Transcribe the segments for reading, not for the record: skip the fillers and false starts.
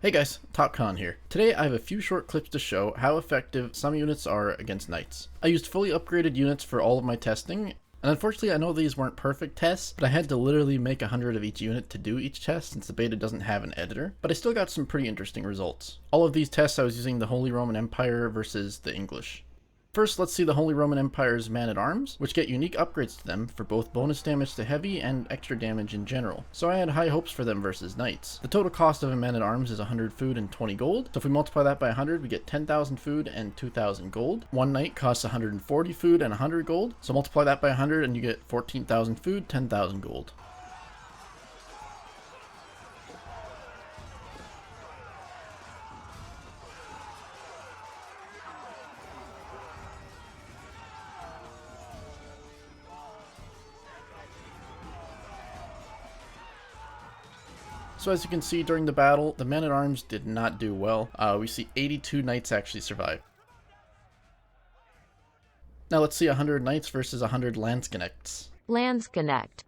Hey guys, Top Con here. Today I have a few short clips to show how effective some units are against knights. I used fully upgraded units for all of my testing, and unfortunately I know these weren't perfect tests, but I had to literally make 100 of each unit to do each test since the beta doesn't have an editor, but I still got some pretty interesting results. All of these tests I was using the Holy Roman Empire versus the English. First, let's see the Holy Roman Empire's man-at-arms, which get unique upgrades to them for both bonus damage to heavy and extra damage in general. So I had high hopes for them versus knights. The total cost of a man-at-arms is 100 food and 20 gold, so if we multiply that by 100, we get 10,000 food and 2,000 gold. One knight costs 140 food and 100 gold, so multiply that by 100 and you get 14,000 food, 10,000 gold. So as you can see during the battle, the men-at-arms did not do well. We see 82 knights actually survive. Now let's see 100 knights versus 100 Landsknechts. Landsknecht.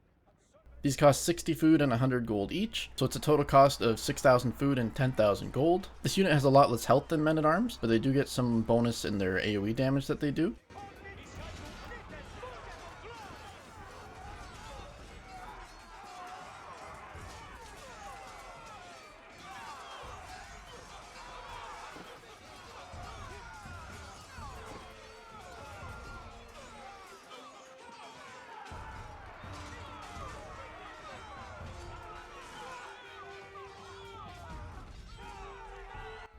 These cost 60 food and 100 gold each, so it's a total cost of 6,000 food and 10,000 gold. This unit has a lot less health than men-at-arms, but they do get some bonus in their AoE damage that they do.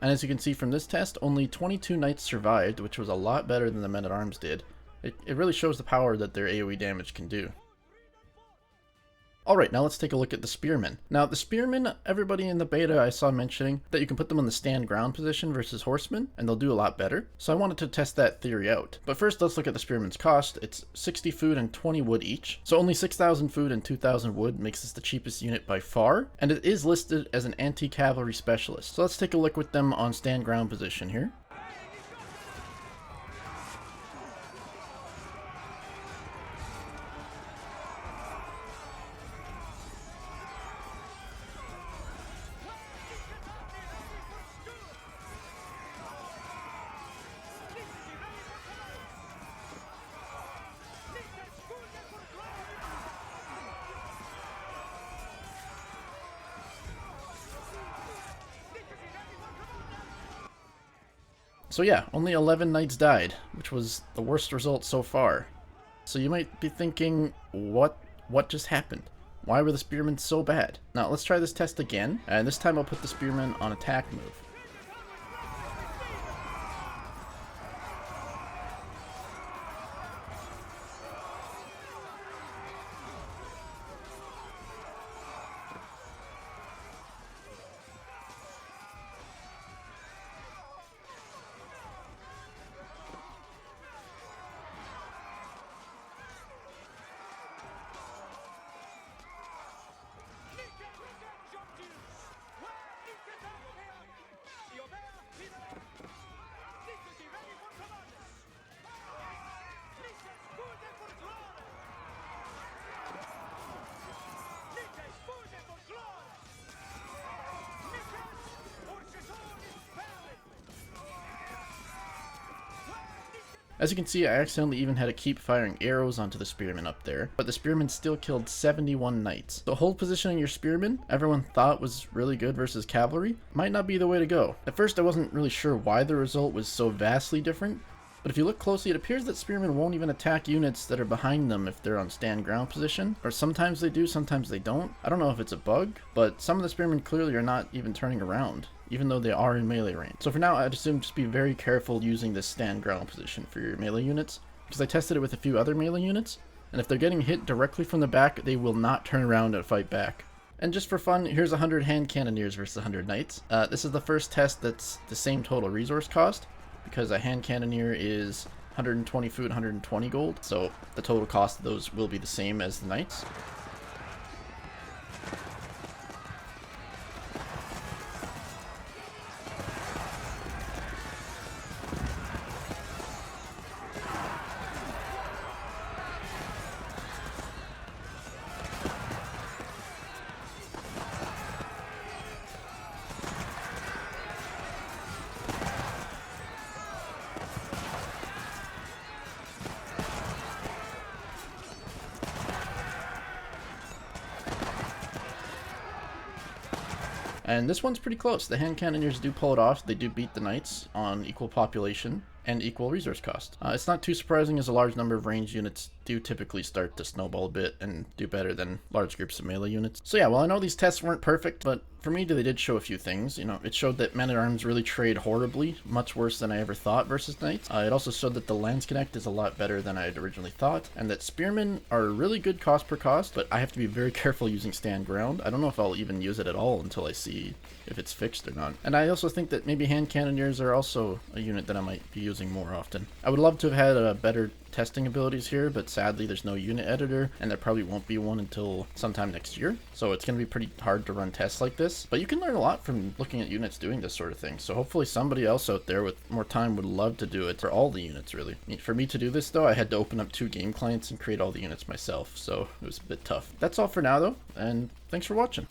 And as you can see from this test, only 22 knights survived, which was a lot better than the men-at-arms did. It really shows the power that their AoE damage can do. Alright, now let's take a look at the spearmen. Now the spearmen, everybody in the beta I saw mentioning that you can put them in the stand ground position versus horsemen, and they'll do a lot better. So I wanted to test that theory out. But first let's look at the spearmen's cost. It's 60 food and 20 wood each. So only 6,000 food and 2,000 wood makes this the cheapest unit by far, and it is listed as an anti-cavalry specialist. So let's take a look with them on stand ground position here. So yeah, only 11 knights died, which was the worst result so far. So you might be thinking, what just happened? Why were the spearmen so bad? Now let's try this test again, and this time I'll put the spearmen on attack move. As you can see, I accidentally even had to keep firing arrows onto the spearmen up there, but the spearmen still killed 71 knights. So hold positioning your spearmen, everyone thought was really good versus cavalry, might not be the way to go. At first I wasn't really sure why the result was so vastly different, but if you look closely, it appears that spearmen won't even attack units that are behind them if they're on stand ground position, or sometimes they do, sometimes they don't. I don't know if it's a bug, but some of the spearmen clearly are not even turning around, even though they are in melee range. So for now, I'd assume just be very careful using this stand ground position for your melee units, because I tested it with a few other melee units, and if they're getting hit directly from the back, they will not turn around and fight back. And just for fun, here's 100 Hand Cannoneers versus 100 Knights. This is the first test that's the same total resource cost, because a Hand Cannoneer is 120 food, 120 gold, so the total cost of those will be the same as the Knights. And this one's pretty close. The Hand Cannoneers do pull it off. They do beat the Knights on equal population and equal resource cost. It's not too surprising as a large number of ranged units do typically start to snowball a bit and do better than large groups of melee units. So yeah, well, I know these tests weren't perfect, but for me they did show a few things. You know, it showed that men-at-arms really trade horribly, much worse than I ever thought versus knights. It also showed that the lance connect is a lot better than I had originally thought, and that spearmen are really good cost per cost, but I have to be very careful using stand ground. I don't know if I'll even use it at all until I see if it's fixed or not. And I also think that maybe Hand Cannoneers are also a unit that I might be using more often. I would love to have had better testing abilities here, but sadly there's no unit editor, and there probably won't be one until sometime next year, so it's going to be pretty hard to run tests like this. But you can learn a lot from looking at units doing this sort of thing, so hopefully somebody else out there with more time would love to do it for all the units, really. For me to do this though, I had to open up 2 game clients and create all the units myself, so it was a bit tough. That's all for now though, and thanks for watching.